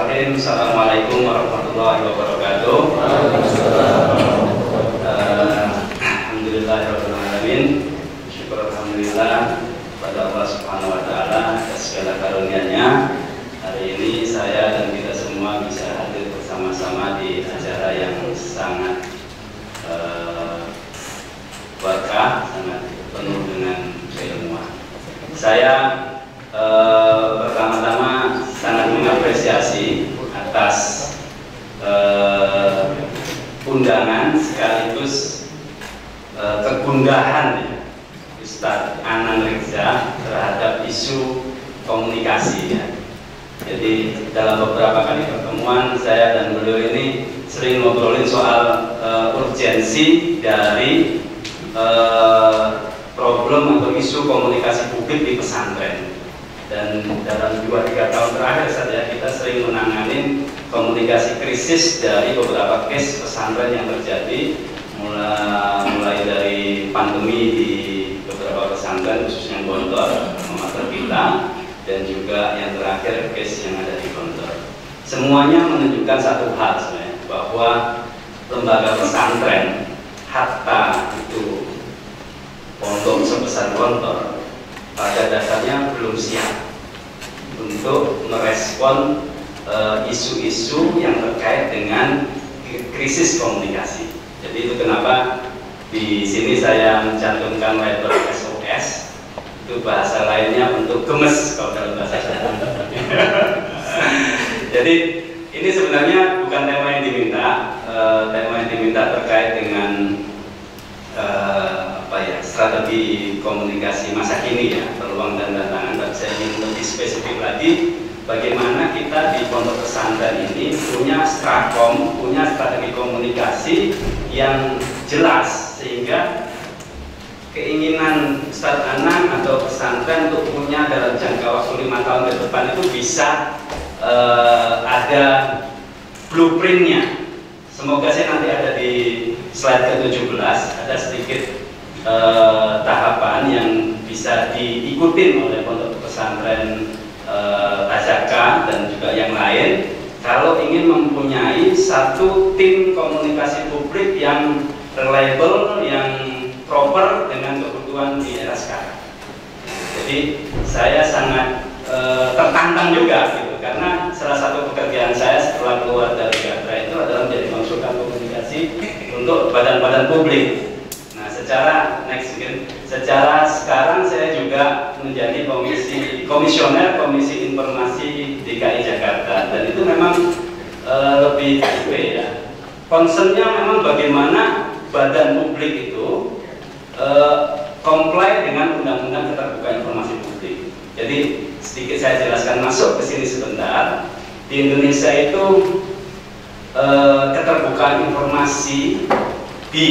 Bismillahirrahmanirrahim. Assalamualaikum warahmatullahi wabarakatuh. Alhamdulillahirrahmanirrahim. Syukur alhamdulillah pada Allah Subhanahu wa Ta'ala atas segala karunia-Nya. Hari ini saya dan kita semua bisa hadir bersama-sama di acara yang sangat berkah, sangat penuh dengan keilmuan. Saya pertama-tama sangat mengapresiasi atas undangan sekaligus kegundahan Ustadz Anang Reza terhadap isu komunikasi ya. Jadi dalam beberapa kali pertemuan saya dan beliau ini sering ngobrolin soal urgensi dari problem atau isu komunikasi publik di pesantren. Dan dalam 2-3 tahun terakhir saja kita sering menangani komunikasi krisis dari beberapa case pesantren yang terjadi, mulai dari pandemi di beberapa pesantren khususnya Gontor, Mater kita, dan juga yang terakhir case yang ada di Gontor. Semuanya menunjukkan satu hal sebenarnya, bahwa lembaga pesantren hatta itu pondok sebesar Gontor pada dasarnya belum siap untuk merespon isu-isu yang terkait dengan krisis komunikasi. Jadi itu kenapa di sini saya mencantumkan label SOS, itu bahasa lainnya untuk gemes kalau dalam bahasa Jawa. Jadi ini sebenarnya bukan tema yang diminta, tema yang diminta terkait dengan strategi komunikasi masa kini ya, peluang dan tantangan. Tapi saya ingin lebih spesifik lagi, bagaimana kita di pondok pesantren ini punya strakom, punya strategi komunikasi yang jelas, sehingga keinginan Ustadz Anang atau pesantren untuk punya dalam jangka waktu 5 tahun ke depan itu bisa ada blueprintnya. Semoga saya nanti ada di slide ke-17 ada sedikit tahapan yang bisa diikuti oleh pondok pesantren Azaka dan juga yang lain kalau ingin mempunyai satu tim komunikasi publik yang reliable, yang proper dengan kebutuhan di era sekarang. Jadi saya sangat tertantang juga gitu, karena salah satu pekerjaan saya setelah keluar dari Gatra itu adalah menjadi konsultan komunikasi untuk badan-badan publik. Secara sekarang saya juga menjadi komisioner Komisi Informasi DKI Jakarta, dan itu memang lebih ya. Concernnya memang bagaimana badan publik itu comply dengan Undang-Undang Keterbukaan Informasi Publik. Jadi sedikit saya jelaskan, masuk ke sini sebentar. Di Indonesia itu keterbukaan informasi di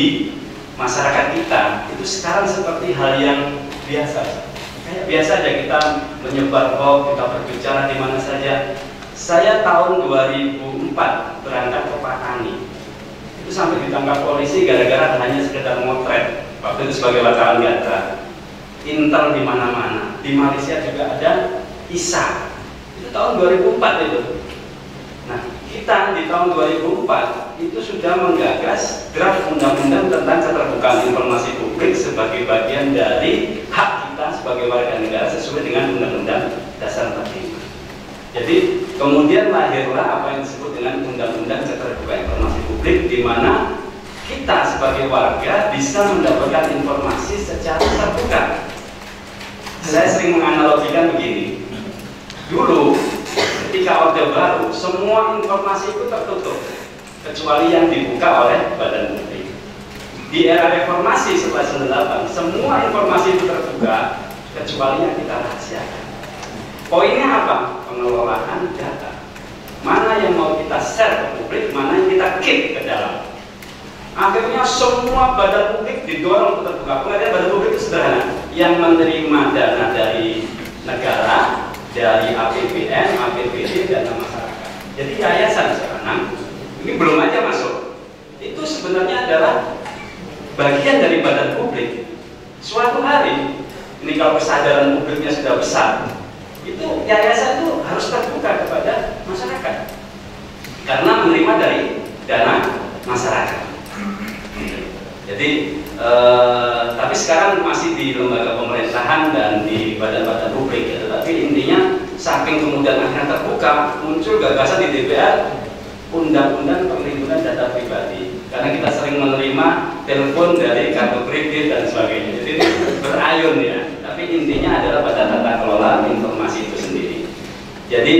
masyarakat kita itu sekarang seperti hal yang biasa. Kayak biasa aja kita menyebar hoax, kita berbicara di mana saja. Saya tahun 2004 berangkat ke Patani. Itu sampai ditangkap polisi gara-gara hanya sekedar motret. Waktu itu sebagai wartawan Gatra. Intel di mana-mana. Di Malaysia juga ada ISA. Itu tahun 2004 itu. Nah, kita di tahun 2004 itu sudah menggagas draft undang-undang tentang keterbukaan informasi publik sebagai bagian dari hak kita sebagai warga negara sesuai dengan Undang-Undang Dasar 45. Jadi kemudian lahirlah apa yang disebut dengan Undang-Undang Keterbukaan Informasi Publik, di mana kita sebagai warga bisa mendapatkan informasi secara terbuka. Saya sering menganalogikan begini. Dulu ketika Orde Baru, semua informasi itu tertutup kecuali yang dibuka oleh badan publik. Di era reformasi setelah 98, semua informasi itu terbuka kecuali yang kita rahasiakan. Poinnya apa? Pengelolaan data. Mana yang mau kita share ke publik, mana yang kita keep ke dalam. Akhirnya semua badan publik didorong untuk terbuka. Pengertian badan publik itu sederhana, yang menerima dana dari negara, dari APBN, APBD, dana masyarakat. Jadi yayasan sekarang ini belum aja masuk. Itu sebenarnya adalah bagian dari badan publik. Suatu hari, ini kalau kesadaran publiknya sudah besar, itu yayasan itu harus terbuka kepada masyarakat. karena menerima dari dana masyarakat. Jadi tapi sekarang masih di lembaga pemerintahan dan di badan-badan publik ya. Tapi intinya saking kemudian akhirnya terbuka, muncul gagasan di DPR undang-undang perlindungan data pribadi. Karena kita sering menerima telepon dari kartu kredit dan sebagainya. Jadi ini berayun ya. Tapi intinya adalah pada tata kelola informasi itu sendiri. Jadi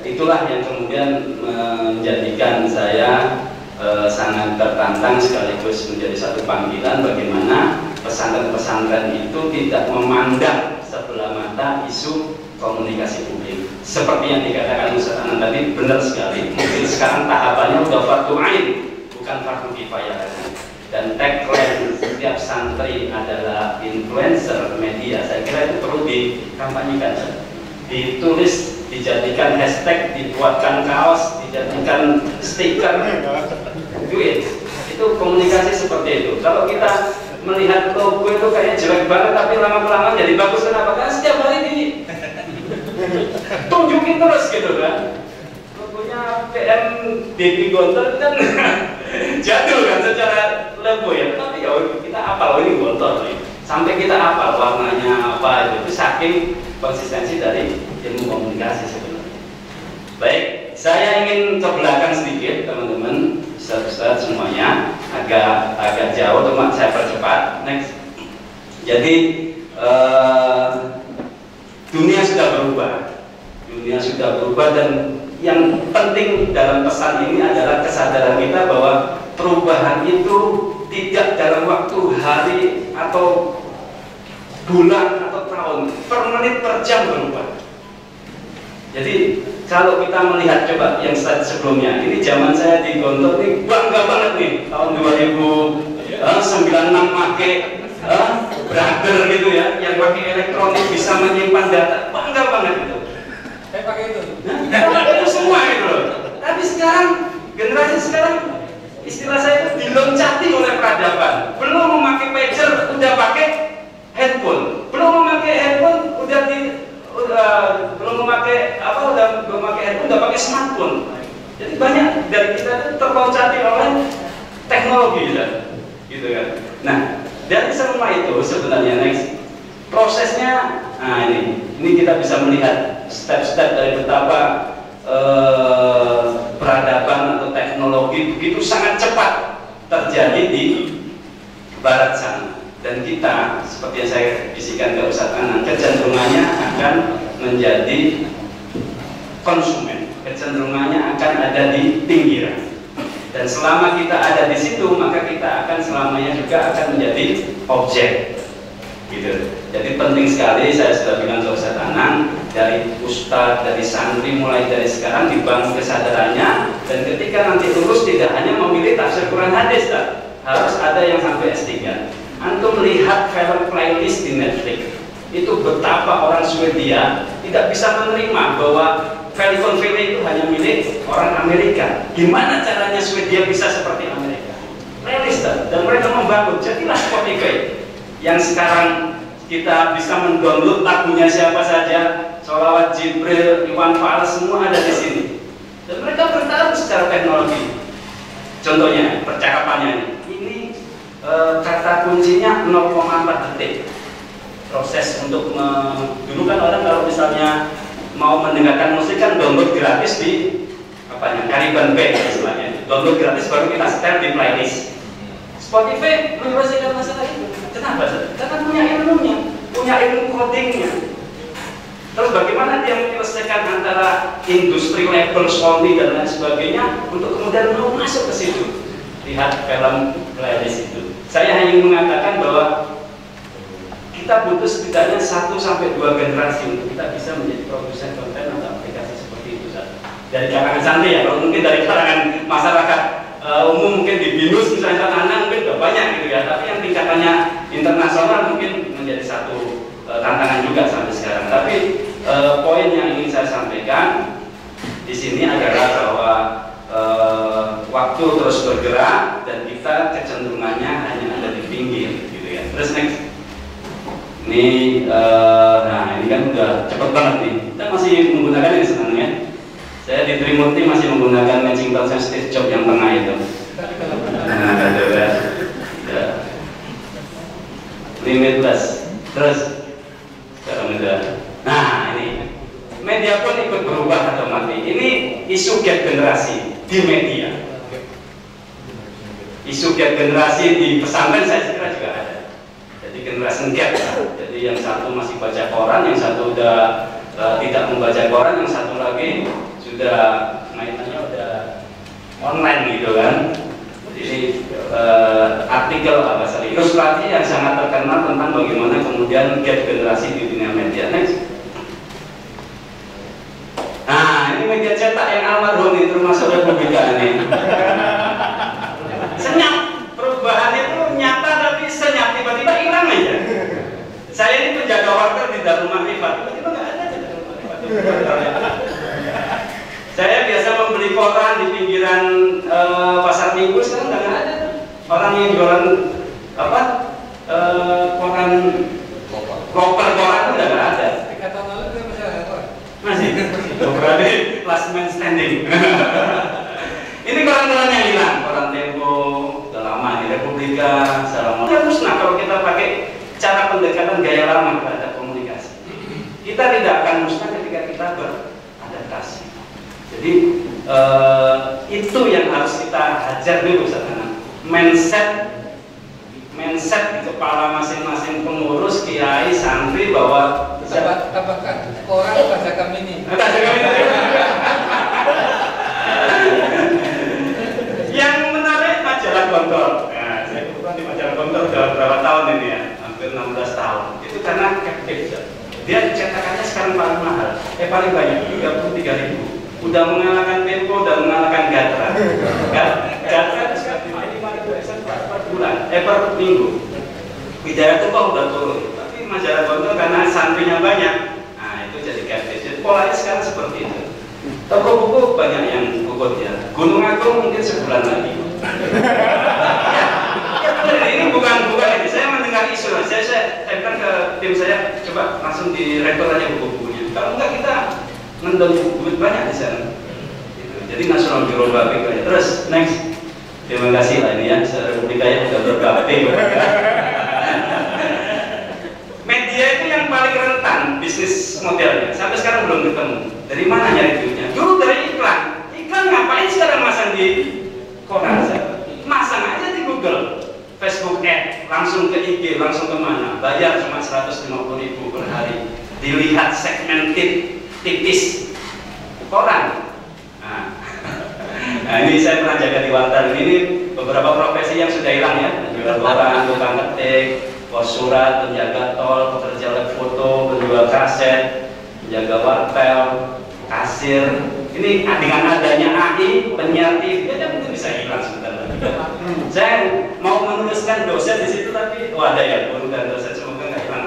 itulah yang kemudian menjadikan saya sangat tertantang sekaligus menjadi satu panggilan bagaimana pesantren-pesantren itu tidak memandang sebelah mata isu komunikasi publik. Seperti yang dikatakan Ustaz Anan tadi, benar sekali. Mungkin sekarang tahapannya udah fardu ain, bukan fardu kifayah. Dan tagline setiap santri adalah influencer media. Saya kira itu perlu dikampanyekan, ditulis, dijadikan hashtag, dibuatkan kaos, dijadikan stiker. Duit. Itu komunikasi seperti itu. Kalau kita melihat logo itu kayaknya jelek banget, tapi lama-lama jadi bagus. Kenapa? Karena setiap hari tunjukin terus gitu kan. Logonya PM Debbie Gontor kan jadul kan secara logo ya. Tapi ya kita hafal ini Gontor nih. Sampai kita hafal warnanya apa itu saking konsistensi dari ilmu komunikasi sebenarnya. Baik, saya ingin ke belakang sedikit teman-teman, Ustaz-Ustaz semuanya, agak jauh, cuma saya percepat. Next. Jadi dunia sudah berubah dan yang penting dalam pesan ini adalah kesadaran kita bahwa perubahan itu tidak dalam waktu hari atau bulan atau tahun, per menit per jam berubah. Jadi kalau kita melihat coba yang sebelumnya, ini zaman saya di Gontor ini bangga banget nih tahun 2096 pakai brother gitu ya, yang pakai elektronik bisa menyimpan data, bangga banget itu. Saya pakai itu. Nah, itu semua itu loh. Tapi sekarang generasi sekarang istilah saya itu diloncati oleh peradaban. Belum memakai pager udah pakai handphone, belum memakai handphone belum memakai handphone udah pakai smartphone. Jadi banyak dari kita itu terloncati oleh teknologi gitu kan. Nah, dari semua itu sebenarnya next prosesnya, nah ini kita bisa melihat step-step dari betapa peradaban atau teknologi begitu sangat cepat terjadi di barat sana. Dan kita, seperti yang saya bisikan ke Ustaz Anan, kecenderungannya akan menjadi konsumen, kecenderungannya akan ada di pinggiran. Dan selama kita ada di situ, maka kita akan selamanya juga akan menjadi objek. Gitu. Jadi penting sekali, saya sudah bilang ke Ustaz Anan, dari ustadz, dari santri, mulai dari sekarang dibangun kesadarannya, dan ketika nanti lulus tidak hanya memilih tafsir Quran hadis, harus ada yang sampai S3. Antum melihat film playlist di Netflix, itu betapa orang Swedia tidak bisa menerima bahwa film itu hanya milik orang Amerika. Gimana caranya Swedia bisa seperti Amerika? Playlist, dan mereka membangun. Jadilah Spotify yang sekarang kita bisa mendownload lagunya siapa saja, Sholawat Jibril, Iwan Fals, semua ada di sini. Dan mereka bertarung secara teknologi. Contohnya, percakapannya ini kata kuncinya 0,4 detik. Proses untuk dulu kan orang kalau misalnya mau mendengarkan musik kan download gratis di Cariban Bank istilahnya. Download gratis baru kita setel di playlist. Spotify menyelesaikan masalah itu. Kenapa? Karena punya ilmunya, punya ilmu codingnya. Terus bagaimana dia menyelesaikan antara industri label Sony dan lain sebagainya untuk kemudian mau masuk ke situ. Lihat film playlist itu. Saya hanya mengatakan bahwa kita butuh setidaknya 1-2 generasi untuk kita bisa menjadi produsen konten atau aplikasi seperti itu. Dari kalangan santri ya, kalau mungkin dari kalangan masyarakat umum mungkin di BINUS misalnya anak mungkin udah banyak gitu ya. Tapi yang tingkatannya internasional mungkin menjadi satu tantangan juga sampai sekarang. Tapi poin yang ingin saya sampaikan di sini adalah bahwa waktu terus bergerak dan kita kecenderungannya hanya ada di pinggir gitu ya. Terus next, ini nah ini kan udah cepet banget nih. Kita masih menggunakan ini sebenarnya. Saya di Trimurti masih menggunakan matching touch Steve Jobs yang tengah itu. Nah, gitu kan. Ya. Limitless. Terus sekarang udah. Nah, ini media pun ikut berubah atau mati. Ini isu gap generasi di media. Isu gap generasi di pesantren saya kira juga ada. Jadi generasi gap. Jadi yang satu masih baca koran, yang satu udah tidak membaca koran, yang satu lagi sudah mainannya udah online gitu kan. Jadi artikel apa sih ilustrasi yang sangat terkenal tentang bagaimana kemudian gap generasi di dunia media. Next. Nah, ini media cetak yang almarhum ini termasuk Republika ini. Senyap, perubahan itu nyata tapi senyap tiba-tiba hilang aja. Saya ini penjaga wartel di Darul Makrifat, tiba-tiba nggak ada di Darul Makrifat. Saya biasa membeli koran di pinggiran pasar minggu, sekarang nggak ada. Orang yang jualan apa koran koper koran itu nggak ada. Masih, berarti last man standing. Ini koran-koran yang hilang, koran Tempo, udah lama di Republika, Salam. Kita musnah kalau kita pakai cara pendekatan gaya lama terhadap komunikasi. Kita tidak akan musnah ketika kita beradaptasi. Jadi itu yang harus kita hajar dulu sekarang. Mindset di kepala masing-masing pengurus, kiai, santri bahwa tambahkan koran bahasa kami ini. Yang menarik majalah Gontor. Nah, saya kebetulan di majalah Gontor sudah berapa tahun ini ya, hampir 16 tahun. Itu karena captive. Dia cetakannya sekarang paling mahal, paling banyak 33.000. Udah mengalahkan Tempo, udah mengalahkan Gatra. Gatra itu sekarang 5.000 eksen per bulan, per minggu. Hidayah itu kok udah turun. Majalah Gontor karena santrinya banyak, nah itu jadi captive. Jadi polanya sekarang seperti itu. Toko buku banyak yang bukut ya. Gunung Agung mungkin sebulan lagi. Ya benar, ini bukan ini. Saya mendengar isu, saya tempelkan ke tim saya, coba langsung direktur aja buku-bukunya. Kalau enggak kita ngendong duit banyak di sana. Gitu. Jadi National Geographic aja. Terus next, terima kasih lah ini ya. Republika ya sudah berbakti. Media itu yang paling rentan bisnis modelnya. Sampai sekarang belum ketemu. Dari mana nyari duitnya? Dulu dari iklan. Iklan ngapain sekarang masang di koran? Masang aja di Google, Facebook Ad, langsung ke IG, langsung kemana? Bayar cuma 150.000 per hari. Dilihat segmented, tipis koran. Nah, ini saya pernah jaga di wartel. Ini beberapa profesi yang sudah hilang ya. Jual koran, tukang ketik, pos surat, penjaga tol, pekerja lab foto, penjual kaset, penjaga wartel, kasir. Ini dengan adanya AI, penyiar TV, ya mungkin bisa hilang sebentar lagi. Saya mau menuliskan dosen di situ tapi, oh ada ya, bukan dosen, semoga nggak hilang.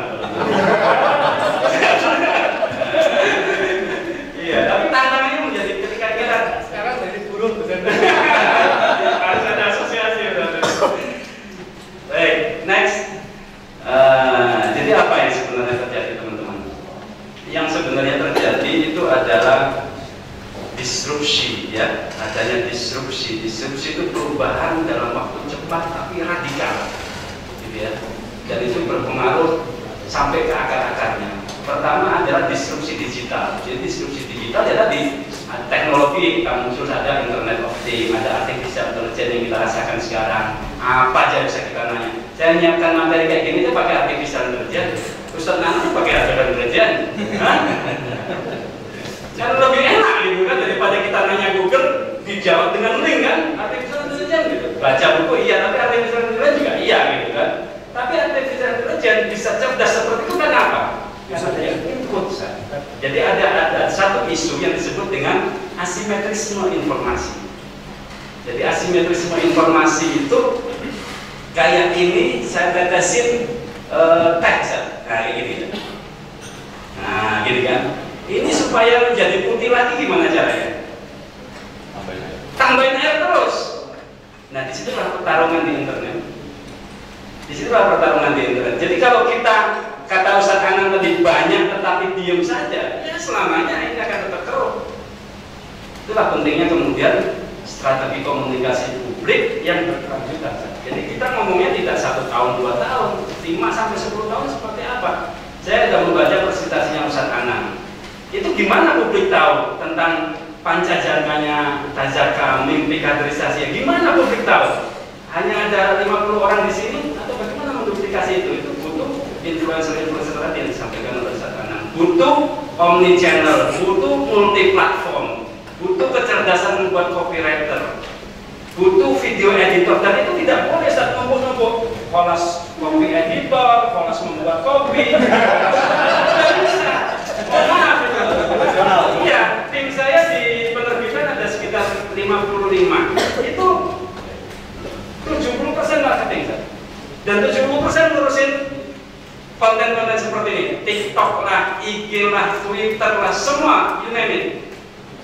Iya, tapi tantangannya menjadi ketika kita sekarang dari buruh dosen. Harus ada asosiasi. Baik, next. Jadi apa yang sebenarnya terjadi teman-teman? Yang sebenarnya terjadi itu adalah disrupsi ya, adanya disrupsi. Disrupsi itu perubahan dalam waktu cepat tapi radikal, gitu ya. Dan itu berpengaruh sampai ke akar-akarnya. Pertama adalah disrupsi digital. Jadi disrupsi digital adalah di teknologi kita muncul, ada Internet of Things, ada artificial intelligence yang kita rasakan sekarang. Apa aja bisa kita nanya. Saya menyiapkan materi kayak gini tuh pakai artificial intelligence. Ustaz Nana pakai artificial intelligence. Kan lebih enak gitu kan daripada kita nanya Google dijawab dengan link kan, artificial intelligence gitu. Baca buku iya, tapi artificial intelligence juga iya gitu kan. Tapi artificial intelligence bisa cerdas seperti itu kan apa? Karena ada input. Jadi ada satu isu yang disebut dengan asimetrisme informasi. Jadi asimetrisme informasi itu kayak ini saya tetesin teks kayak gini. Nah, gini kan. Ini supaya menjadi putih lagi gimana caranya? Tambahin air terus. Nah, disitulah pertarungan di internet. Disitulah pertarungan di internet. Jadi kalau kita kata Ustaz Anang tadi banyak tetapi diam saja, ya selamanya ini akan tetap keruh. Itulah pentingnya kemudian strategi komunikasi publik yang berkelanjutan. Jadi kita ngomongnya tidak 1 tahun, 2 tahun, 5 sampai 10 tahun seperti apa. Saya sudah membaca presentasinya Ustadz Anang. Itu gimana publik tahu tentang pancajarkanya Tazaka, mimpi kaderisasi? Gimana publik tahu? Hanya ada 50 orang di sini atau bagaimana menduplikasi itu? Itu butuh influencer-influencer tadi yang disampaikan oleh Ustadz Anang. Butuh omni channel, butuh multi platform, butuh kecerdasan membuat copywriter, butuh video editor, dan itu tidak boleh saat numpuk-numpuk kolas copy editor, kolas membuat kopi. Tidak bisa. Mohon maaf itu. Iya, tim saya di penerbitan ada sekitar 55. Itu 70% marketing, dan 70% ngurusin konten-konten seperti ini. TikTok lah, IG lah, Twitter lah, semua, you name it.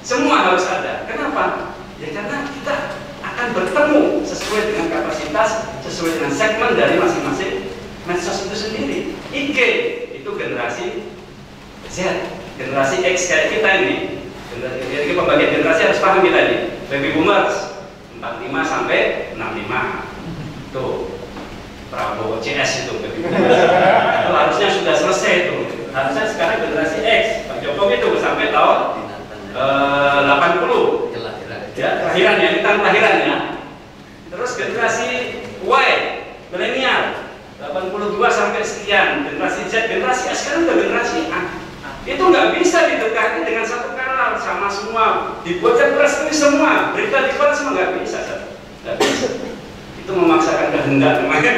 Semua harus ada. Kenapa? Ya karena kita akan bertemu sesuai dengan kapasitas, sesuai dengan segmen dari masing-masing medsos itu sendiri. IG itu generasi Z, generasi X kayak kita ini. Jadi pembagian generasi harus paham kita ini. Baby boomers 45 sampai 65. Tuh Prabowo CS itu baby boomers. Itu harusnya sudah selesai itu. Harusnya sekarang generasi X. Pak Jokowi itu sampai tahun 80. Ya, kelahiran ya, kita kelahiran ya. Terus generasi Y, milenial 82 sampai sekian. Generasi Z, generasi A, sekarang udah generasi A. Itu nggak bisa didekati dengan satu kanal sama semua. Dibuatkan press release semua, berita di koran semua nggak bisa, nggak bisa. Itu memaksakan kehendak namanya.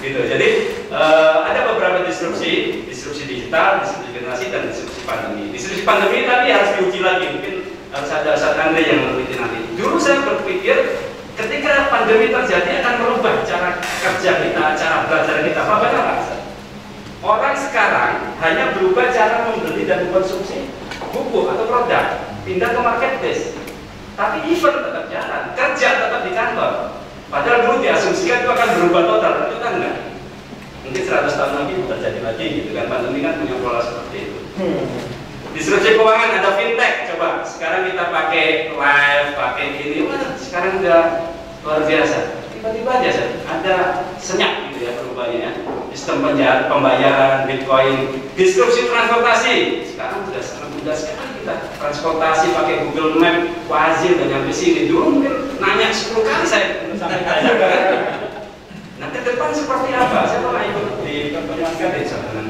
Gitu. Jadi ada beberapa disrupsi digital, disrupsi generasi, dan disrupsi pandemi. Disrupsi pandemi tadi harus diuji lagi, mungkin harus ada Ustadz Andre yang meneliti nanti. Dulu saya berpikir ketika pandemi terjadi akan merubah cara kerja kita, cara belajar kita. Apa benar? Orang sekarang hanya berubah cara membeli dan mengkonsumsi buku atau produk, pindah ke marketplace. Tapi event tetap jalan, kerja tetap di kantor. Padahal dulu diasumsikan itu akan berubah total, itu kan enggak. Mungkin 100 tahun lagi terjadi lagi gitu kan, pandemi kan punya pola seperti itu. Disrupsi keuangan ada fintech, coba sekarang kita pakai live, pakai ini, wah sekarang udah luar biasa. Tiba-tiba aja ada senyap gitu ya perubahannya ya. Sistem pembayaran, Bitcoin, disrupsi transportasi. Sekarang sudah sangat mudah sekali kita transportasi pakai Google Map, Wazir dan nyampe sini. Dulu mungkin nanya 10 kali saya sampai tanya kan. Nah ke depan seperti apa? Saya pernah ikut di pertemuan Kadin sama.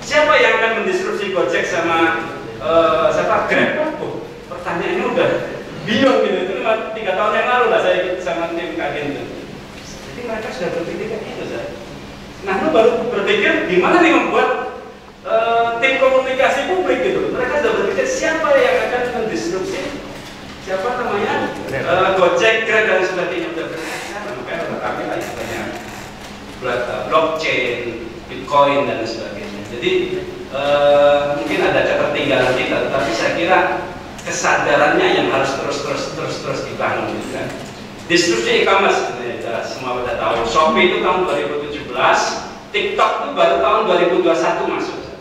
Siapa yang akan mendisrupsi Gojek sama siapa Grab? Pertanyaannya udah bingung gitu. Itu 3 tahun yang lalu lah saya ikut sama tim Kadin itu. Jadi mereka sudah berpikir kayak gitu, nah lu baru berpikir gimana nih membuat tim komunikasi publik gitu. Mereka sudah berpikir siapa yang akan mendisrupsi, siapa namanya Gojek, Grab dan sebagainya. Udah berpikir makanya udah kami lah istilahnya blockchain, Bitcoin dan sebagainya. Jadi mungkin ada ketertinggalan kita, tetapi saya kira kesadarannya yang harus terus dibangun gitu kan. Disrupsi e-commerce, semua pada tahu. Shopee itu tahun 2017, TikTok itu baru tahun 2021 masuk.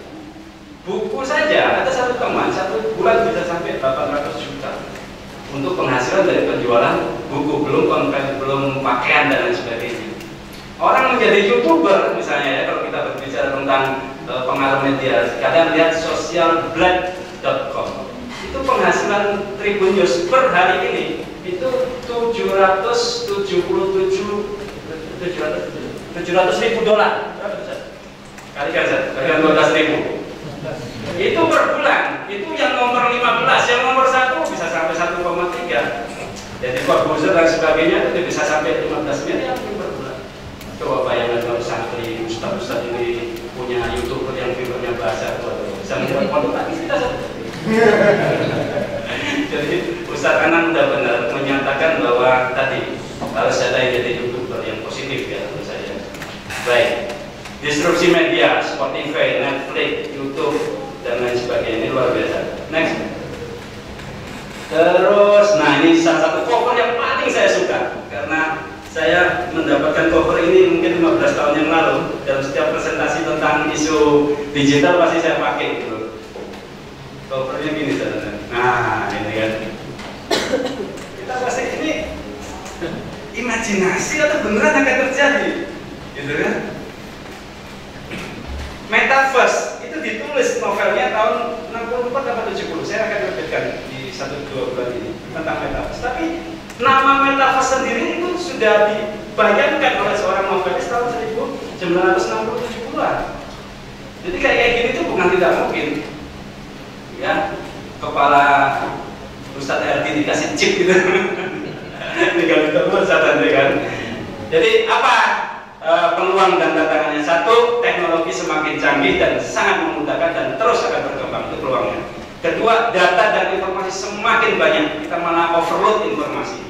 Buku saja, ada satu teman, 1 bulan bisa sampai 800 juta untuk penghasilan dari penjualan buku, belum konten, belum pakaian dan lain sebagainya. Orang menjadi YouTuber misalnya ya, kalau kita berbicara tentang pengaruh media, kalian lihat socialblad.com. Itu penghasilan Tribun News per hari ini itu 700.000 dolar. Berapa itu? Kalikan saja, kalikan 12.000. Itu per bulan. Itu yang nomor 15, yang nomor 1 bisa sampai 1,3. Jadi Corbuzier dan sebagainya itu bisa sampai 15 miliar per bulan. Coba bayangkan kalau santri ustaz-ustaz ini punya YouTuber yang filmnya bahasa bisa membuat konten lagi kita. Jadi Ustadz Anang sudah benar menyatakan bahwa tadi harus ada yang jadi YouTuber yang positif ya menurut saya. Baik, disrupsi media, Spotify, Netflix, YouTube dan lain sebagainya ini luar biasa. Next. Terus, nah ini salah satu cover yang paling saya suka karena saya mendapatkan cover ini mungkin 15 tahun yang lalu. Dalam setiap presentasi tentang isu digital pasti saya pakai gitu. Covernya gini saudara. Nah ini kan imajinasi atau beneran akan terjadi, gitu kan? Metaverse itu ditulis novelnya tahun 64 atau 70. Saya akan terbitkan di 1-2 bulan ini tentang metaverse. Tapi nama metaverse sendiri itu sudah dibayangkan oleh seorang novelis tahun 1960-70-an. Jadi kayak gini itu bukan tidak mungkin. Ya, kepala Ustadz RT dikasih chip gitu. Tinggal kita sadar kan. Jadi apa peluang dan tantangannya? Satu, teknologi semakin canggih dan sangat memudahkan dan terus akan berkembang, itu peluangnya. Kedua, data dan informasi semakin banyak, kita malah overload informasi.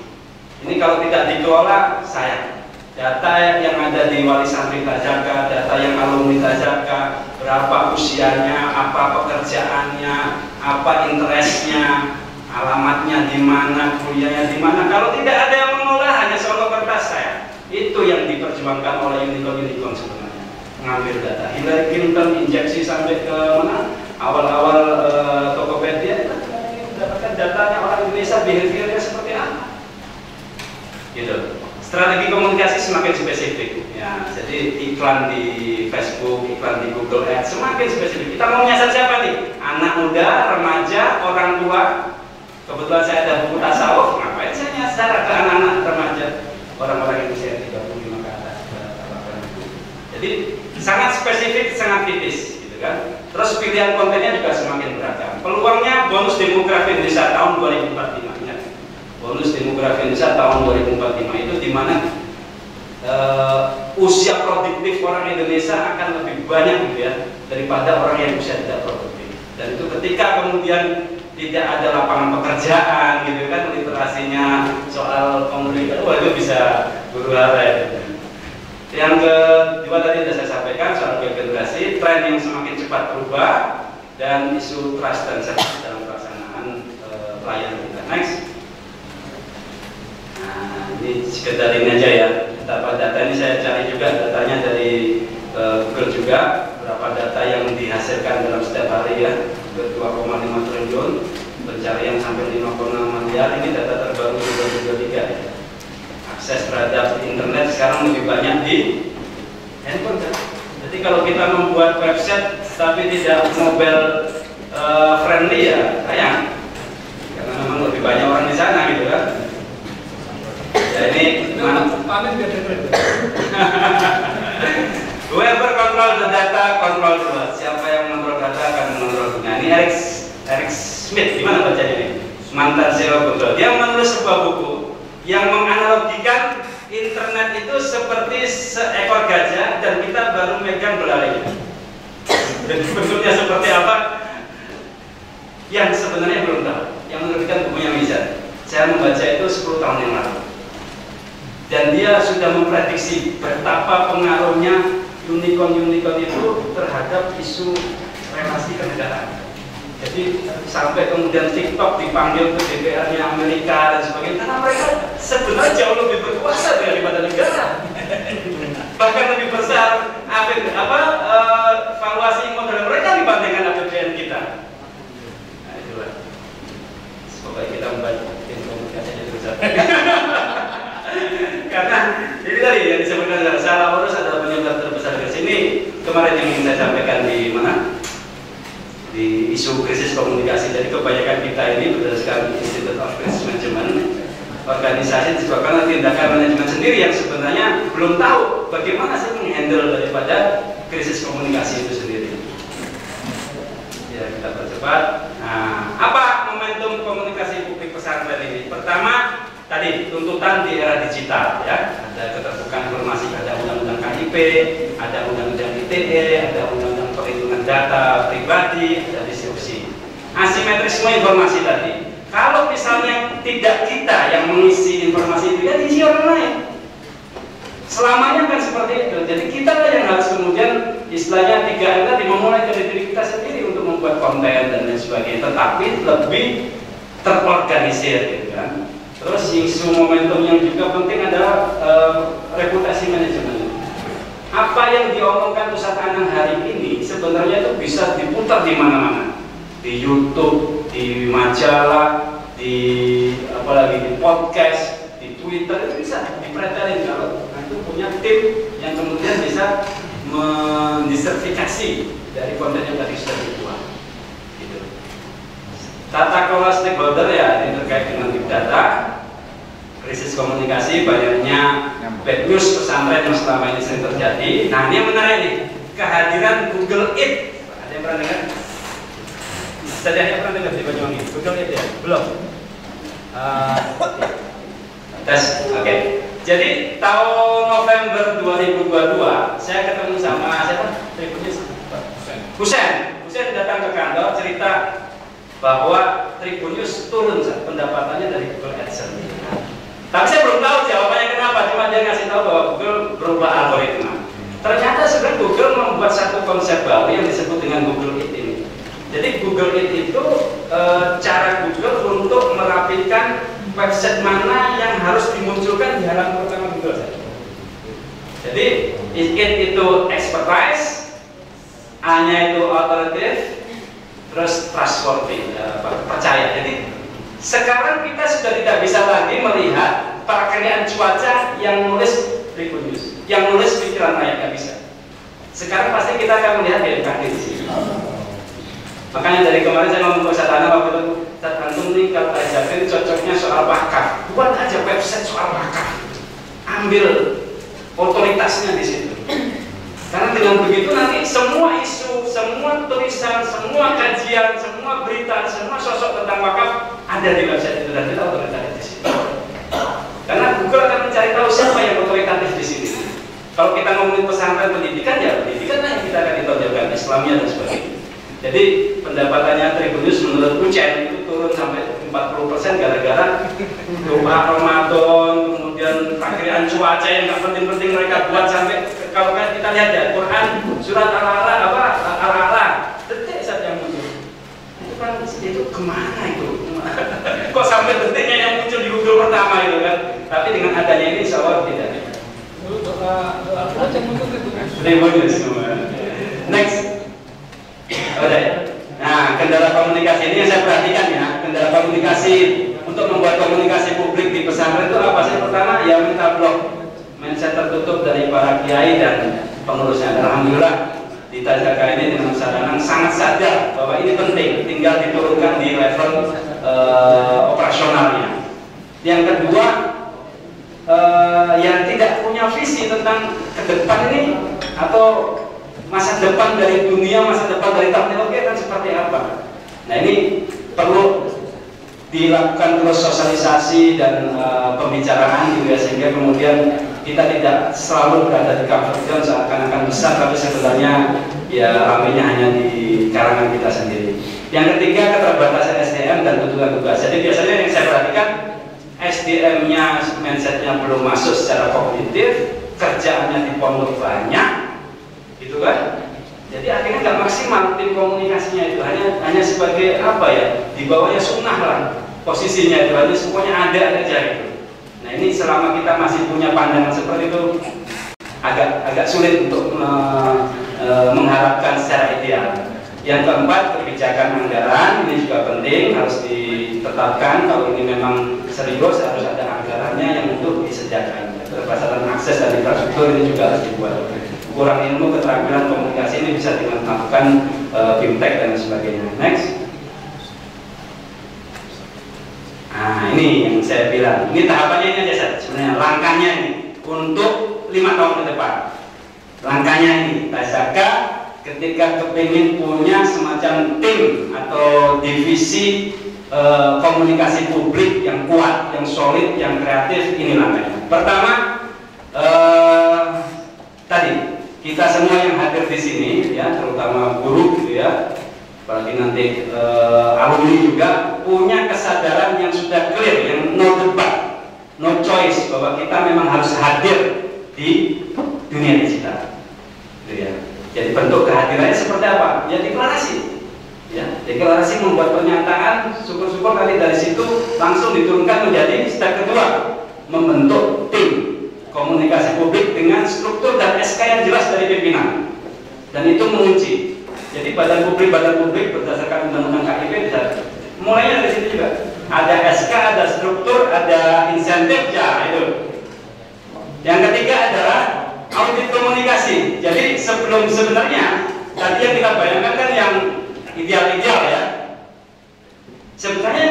Ini kalau tidak dikelola, sayang. Data yang ada di wali santri Tajaka, data yang alumni Tajaka, berapa usianya, apa pekerjaannya, apa interestnya, alamatnya di mana, kuliahnya di mana. Kalau tidak ada yang mengolah, hanya soal kertas, saya. Itu yang diperjuangkan oleh unicorn sebenarnya. Mengambil data. Hillary Clinton injeksi sampai ke mana? Awal-awal Tokopedia, kita mendapatkan datanya orang Indonesia, behaviornya seperti apa. Gitu. Strategi komunikasi semakin spesifik. Ya, jadi iklan di Facebook, iklan di Google Ads semakin spesifik. Kita mau menyasar siapa nih? Anak muda, remaja, orang tua. Kebetulan saya ada buku tasawuf, ngapain saya nyasar ke anak-anak remaja, orang-orang yang usia 35 ke atas. Jadi sangat spesifik, sangat tipis, gitu kan. Terus pilihan kontennya juga semakin beragam. Peluangnya bonus demografi Indonesia tahun 2045. Bonus demografi Indonesia tahun 2045 itu di mana usia produktif orang Indonesia akan lebih banyak gitu ya daripada orang yang usia tidak produktif. Dan itu ketika kemudian tidak ada lapangan pekerjaan gitu kan, literasinya soal komunikasi, wah itu bisa guru hara ya. Yang kedua tadi sudah saya sampaikan soal generasi, tren yang semakin cepat berubah dan isu trust dan safety dalam pelaksanaan pelayanan kita. Next. Nah, ini sekedar ini aja ya. Data ini saya cari juga datanya dari Google juga, berapa data yang dihasilkan dalam setiap hari ya. 2,5 triliun, pencarian sampai 5,6 miliar. Ini data terbaru 2023 ya. Akses terhadap internet sekarang lebih banyak di handphone kan? Jadi kalau kita membuat website tapi tidak mobile friendly ya sayang, karena memang lebih banyak orang di sana gitu kan. Ya ini paling biar keren. Whoever control the data, control the world. Siapa yang mengontrol data akan mengontrol dunia. Ini Eric Smith, gimana bacanya ini? Mantan CEO Google. Dia menulis sebuah buku yang menganalogikan internet itu seperti seekor gajah dan kita baru megang belalainya. Dan bentuknya seperti apa? Yang sebenarnya belum tahu. Yang menerbitkan bukunya Mizan. Saya membaca itu 10 tahun yang lalu. Dan dia sudah memprediksi betapa pengaruhnya unicorn itu terhadap isu relasi kenegaraan. Jadi sampai kemudian TikTok dipanggil ke DPR-nya Amerika dan sebagainya, karena mereka sebenarnya jauh lebih berkuasa daripada negara. Bahkan lebih besar valuasi modal mereka dibandingkan APBN kita. Nah itulah. Semoga kita membantu komunikasinya terus. Karena ini tadi yang disebutkan salah urus adalah penyebab terbesar di sini. Kemarin yang ingin saya sampaikan di mana? Di isu krisis komunikasi. Jadi kebanyakan kita ini berdasarkan Institute of Crisis Management, organisasi disebabkan oleh tindakan manajemen sendiri yang sebenarnya belum tahu bagaimana sih menghandle daripada krisis komunikasi itu sendiri. Ya kita percepat. Nah, apa momentum komunikasi publik pesantren ini? Pertama, tadi tuntutan di era digital ya, ada keterbukaan informasi, ada undang-undang KIP, ada undang-undang ITE, ada undang-undang perlindungan data pribadi, ada disrupsi. Asimetrisme informasi tadi. Kalau misalnya tidak kita yang mengisi informasi itu, ya diisi orang lain. Selamanya kan seperti itu. Jadi kita lah yang harus kemudian istilahnya 3M tadi memulai dari diri kita sendiri untuk membuat konten dan lain sebagainya. Tetapi lebih terorganisir, gitu kan. Terus isu momentum yang juga penting adalah reputasi manajemen. Apa yang diomongkan Ustadz Anang hari ini sebenarnya itu bisa diputar di mana-mana, di YouTube, di majalah, di apalagi di podcast, di Twitter, itu bisa dipretelin kalau itu punya tim yang kemudian bisa mendisertifikasi dari konten yang tadi sudah dibuat. Gitu. Tata kelola stakeholder ya ini terkait dengan big data, krisis komunikasi, banyaknya bad news pesantren yang selama ini sering terjadi. Nah ini yang menarik nih, kehadiran Google Eat. Ada yang pernah dengar? Setidaknya pernah dengar di Banyuwangi? Google Eat ya? Belum? Tes, oke. Jadi tahun November 2022 saya ketemu sama siapa? Husen datang ke kantor cerita bahwa Tribunnews turun pendapatannya dari Google AdSense. Tapi saya belum tahu jawabannya kenapa, cuma dia ngasih tahu bahwa Google berubah algoritma. Ternyata sebenarnya Google membuat satu konsep baru yang disebut dengan Google Eat ini. Jadi Google Eat itu cara Google untuk merapikan website mana yang harus dimunculkan di halaman pertama Google. Jadi Eat itu expertise, A-nya itu authoritative, terus trustworthy, percaya. Jadi sekarang kita sudah tidak bisa lagi melihat perakiraan cuaca yang nulis Tribunnews, yang nulis pikiran rakyat, nggak bisa. Sekarang pasti kita akan melihat BMKG di sini. Makanya dari kemarin saya ngomong ke Satana waktu itu, Antum nih kalau ajakin cocoknya soal wakaf, buat aja website soal wakaf, ambil otoritasnya di situ. Karena dengan begitu nanti semua isu, semua tulisan, semua kajian, semua berita, semua sosok tentang wakaf ada di website itu dan kita otoritatif di situ. Karena Google akan mencari tahu siapa yang otoritatif di sini. Kalau kita ngomongin pesantren pendidikan ya pendidikan lah yang kita akan ditonjolkan, Islamnya dan sebagainya. Jadi pendapatannya Tribunnews menurut Ucen itu turun sampai 40% gara-gara doa Ramadan, kemudian perakiraan cuaca yang nggak penting-penting mereka buat sampai kalau kita lihat ya Quran surat Al-A'la detik saja yang muncul. Itu kan itu kemana itu? Kok sampai detiknya yang muncul di Google pertama itu kan? Tapi dengan adanya ini insya Allah tidak. Doa yang muncul itu kan? Tribunnews semua. Next. Oke. Nah, kendala komunikasi ini yang saya perhatikan ya. Kendala komunikasi untuk membuat komunikasi publik di pesantren itu apa sih? Pertama, ya minta blog, mindset tertutup dari para kiai dan pengurusnya. Alhamdulillah di TZK ini dengan Ustaz Danang sangat sadar bahwa ini penting, tinggal diturunkan di level operasionalnya. Yang kedua, yang tidak punya visi tentang ke depan ini atau masa depan dari dunia, masa depan dari teknologi akan seperti apa. Nah ini perlu dilakukan terus sosialisasi dan pembicaraan gitu ya, sehingga kemudian kita tidak selalu berada di comfort zone seakan-akan besar tapi sebenarnya ya ramainya hanya di kalangan kita sendiri. Yang ketiga, keterbatasan SDM dan tuntutan tugas. Jadi biasanya yang saya perhatikan SDM-nya, mindset-nya belum masuk secara kognitif, kerjaannya di pondok banyak gitu kan, jadi akhirnya nggak maksimal tim komunikasinya itu hanya sebagai apa ya, di bawahnya sunnah lah posisinya itu, hanya semuanya ada aja gitu. Nah ini selama kita masih punya pandangan seperti itu agak sulit untuk mengharapkan secara ideal. Yang keempat, kebijakan anggaran ini juga penting, harus ditetapkan. Kalau ini memang serius harus ada anggarannya yang untuk disediakan. Keterbatasan akses dan infrastruktur ini juga harus dibuat. Kurang ilmu, keterampilan komunikasi ini bisa dilakukan fintech dan sebagainya. Next. Nah ini yang saya bilang, ini tahapannya ini aja sebenarnya, langkahnya ini untuk 5 tahun ke depan. Langkahnya ini, TZK ketika kepingin punya semacam tim atau divisi komunikasi publik yang kuat, yang solid, yang kreatif, ini langkahnya. Pertama, tadi kita semua yang hadir di sini ya, terutama guru gitu ya, apalagi nanti alumni juga punya kesadaran yang sudah clear, yang no debat, no choice, bahwa kita memang harus hadir di dunia digital gitu ya. Jadi bentuk kehadirannya seperti apa? Ya deklarasi ya, deklarasi membuat pernyataan, syukur-syukur nanti dari situ langsung diturunkan menjadi step kedua, membentuk tim komunikasi publik dengan struktur dan SK yang jelas dari pimpinan, dan itu mengunci. Jadi badan publik berdasarkan undang-undang KIP bisa mulainya dari situ juga. Ada SK, ada struktur, ada insentif ya itu. Yang ketiga adalah audit komunikasi. Jadi sebenarnya tadi yang kita bayangkan kan yang ideal-ideal ya. Sebenarnya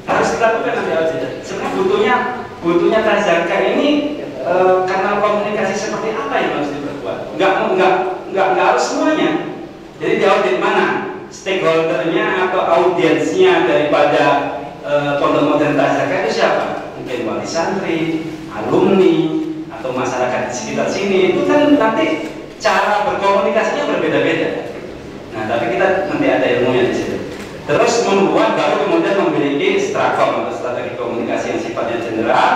harus dilakukan nanti audit. Sebenarnya butuhnya Tazaka ini karena komunikasi seperti apa yang harus diperkuat? Enggak harus semuanya. Jadi di audit mana stakeholdernya atau audiensnya daripada pondok modern Tazaka itu siapa? Mungkin wali santri, alumni, atau masyarakat di sekitar sini. Itu kan nanti cara berkomunikasinya berbeda-beda. Nah, tapi kita nanti ada ilmunya di situ. Terus membuat baru kemudian memiliki strakom atau strategi komunikasi yang sifatnya general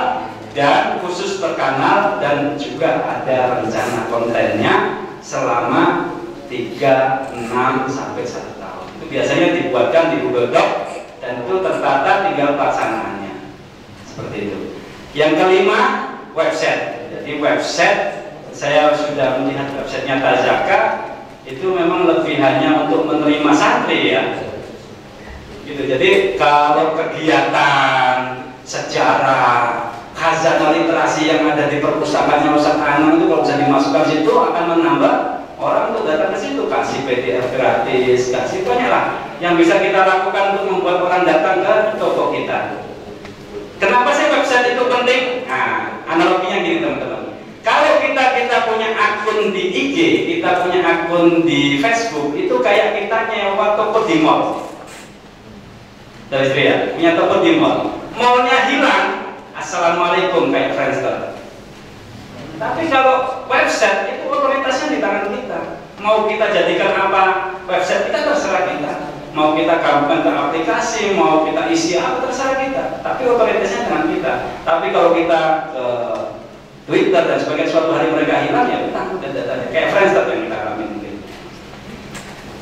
dan khusus per kanal, dan juga ada rencana kontennya selama 3, 6 sampai 1 tahun. Itu biasanya dibuatkan di Google Doc dan itu tertata, tinggal pelaksanaannya. Seperti itu. Yang kelima, website. Jadi website, saya sudah melihat websitenya Tazaka itu memang lebih hanya untuk menerima santri ya. Gitu. Jadi kalau kegiatan sejarah, khazanah literasi yang ada di perpustakaannya Ustaz Anam itu kalau bisa dimasukkan situ akan menambah orang untuk datang ke situ, kasih PDF gratis, kasih banyak lah yang bisa kita lakukan untuk membuat orang datang ke toko kita. Kenapa sih website itu penting? Nah, analoginya gini teman-teman. Kalau kita punya akun di IG, kita punya akun di Facebook, itu kayak kita nyewa toko di mall. Dari istri ya, punya toko di mall. Mallnya hilang, assalamualaikum kayak Friendster. Tapi kalau website itu otoritasnya di tangan kita. Mau kita jadikan apa website kita terserah kita. Mau kita gabungkan ke aplikasi, mau kita isi apa terserah kita. Tapi otoritasnya dengan kita. Tapi kalau kita ke Twitter dan sebagainya suatu hari mereka hilang ya kita udah datanya. Kayak Friendster yang kita alami mungkin.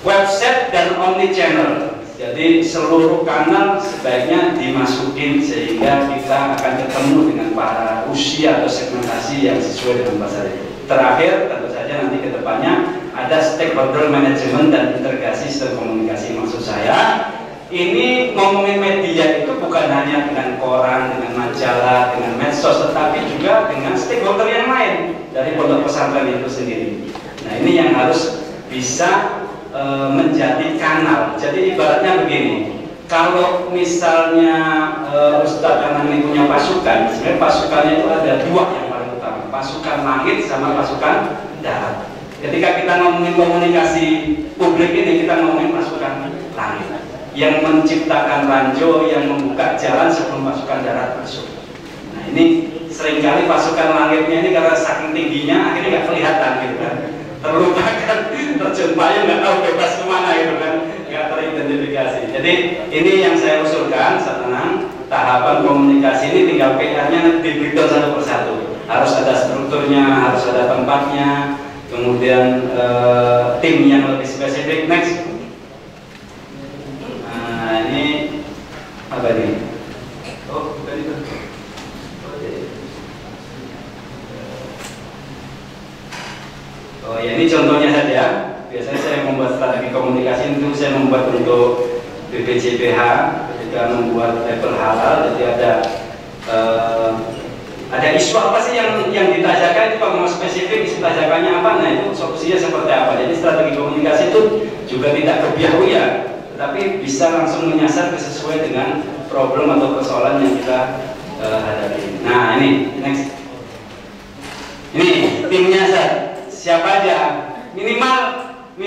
Website dan omni channel. Jadi seluruh kanal sebaiknya dimasukin sehingga kita akan ketemu dengan para usia atau segmentasi yang sesuai dengan pasar itu. Terakhir tentu saja nanti ke depannya ada stakeholder management dan integrasi sistem komunikasi. Maksud saya ini ngomongin media itu bukan hanya dengan koran, dengan majalah, dengan medsos, tetapi juga dengan stakeholder yang lain dari pondok pesantren itu sendiri. Nah ini yang harus bisa menjadi kanal. Jadi ibaratnya begini, kalau misalnya Ustadz Anang ini punya pasukan, sebenarnya pasukannya itu ada 2 yang paling utama, pasukan langit sama pasukan darat. Ketika kita ngomongin komunikasi publik ini, kita ngomongin pasukan langit yang menciptakan ranjau, yang membuka jalan sebelum pasukan darat masuk. Nah ini seringkali pasukan langitnya ini karena saking tingginya akhirnya nggak kelihatan gitu kan, terlupakan, terjun payung, nggak tahu bebas kemana gitu kan, nggak teridentifikasi. Jadi ini yang saya usulkan, tenang, tahapan komunikasi ini tinggal PR-nya di breakdown satu persatu. Harus ada strukturnya, harus ada tempatnya, kemudian tim yang lebih spesifik. Next. Nah ini apa ini? Oh bukan itu. Oh ya ini contohnya saja. Biasanya saya membuat strategi komunikasi itu saya membuat untuk BPJPH ketika membuat label halal. Jadi ada isu apa sih yang ditajakan itu, kalau mau spesifik isu tajakannya apa, nah itu solusinya seperti apa. Jadi strategi komunikasi itu juga tidak kebiahu ya, tetapi bisa langsung menyasar sesuai dengan problem atau persoalan yang kita hadapi. Nah ini next. Ini timnya siapa aja, minimal 60%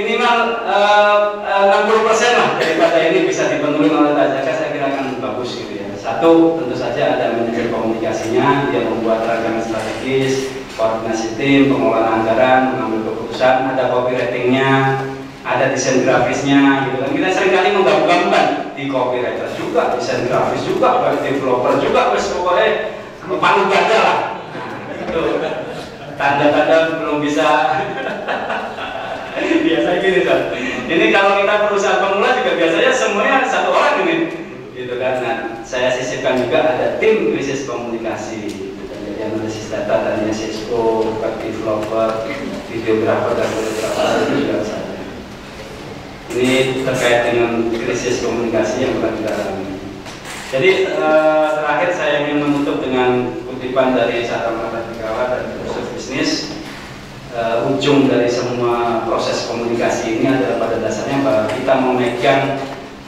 lah daripada ini bisa dipenuhi oleh Tazaka, saya kira akan bagus gitu ya. Satu, tentu saja ada manajer komunikasinya, dia membuat rancangan strategis, koordinasi tim, pengelolaan anggaran, mengambil keputusan, ada copywritingnya, ada desain grafisnya gitu kan. Kita seringkali menggabung-gabungkan, di copywriter juga, desain grafis juga, web developer juga, wes pokoknya palu gada lah. Nah, itu tanda-tanda belum bisa. Biasa gini kan. Ini kalau kita perusahaan pemula juga biasanya semuanya satu orang ini, gitu kan. Nah, saya sisipkan juga ada tim krisis komunikasi, jadi analisis data, tadinya CSO, web developer, videografer dan fotografer itu juga ada. Ini terkait dengan krisis komunikasi yang pernah kita alami. Jadi terakhir saya ingin menutup dengan kutipan kutipan dari Sarama Radikawa dan filosofi bisnis. Ujung dari semua proses komunikasi ini adalah pada dasarnya bahwa kita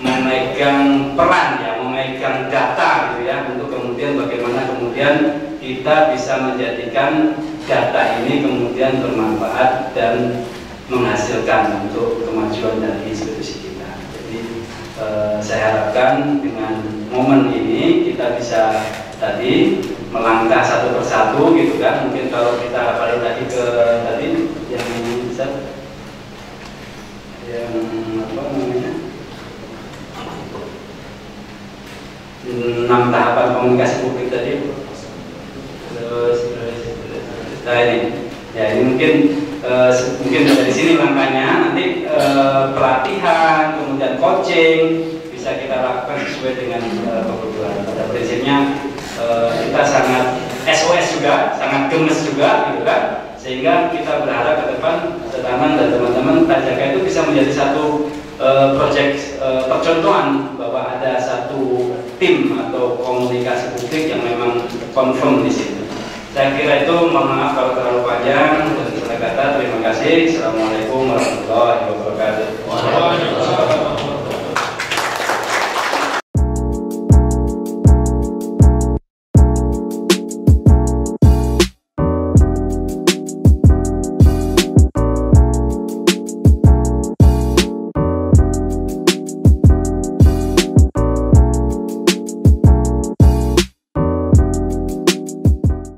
memegang peran ya, memegang data gitu ya, untuk kemudian bagaimana kemudian kita bisa menjadikan data ini kemudian bermanfaat dan menghasilkan untuk kemajuan dari institusi kita. Jadi saya harapkan dengan momen ini kita bisa tadi melangkah satu persatu gitu kan. Mungkin kalau kita balik lagi ke tadi yang bisa yang apa namanya 6 tahapan komunikasi publik tadi. Nah ini mungkin dari sini langkahnya nanti pelatihan kemudian coaching bisa kita lakukan sesuai dengan kebutuhan. Pada prinsipnya kita sangat SOS juga, sangat gemes juga gitu kan, sehingga kita berharap ke depan Tanang dan teman-teman Tajaka itu bisa menjadi satu proyek percontohan bahwa ada satu tim atau komunikasi publik yang memang confirm di situ. Saya kira itu, mohon maaf kalau terlalu panjang dan salah kata. Terima kasih. Assalamualaikum warahmatullahi wabarakatuh.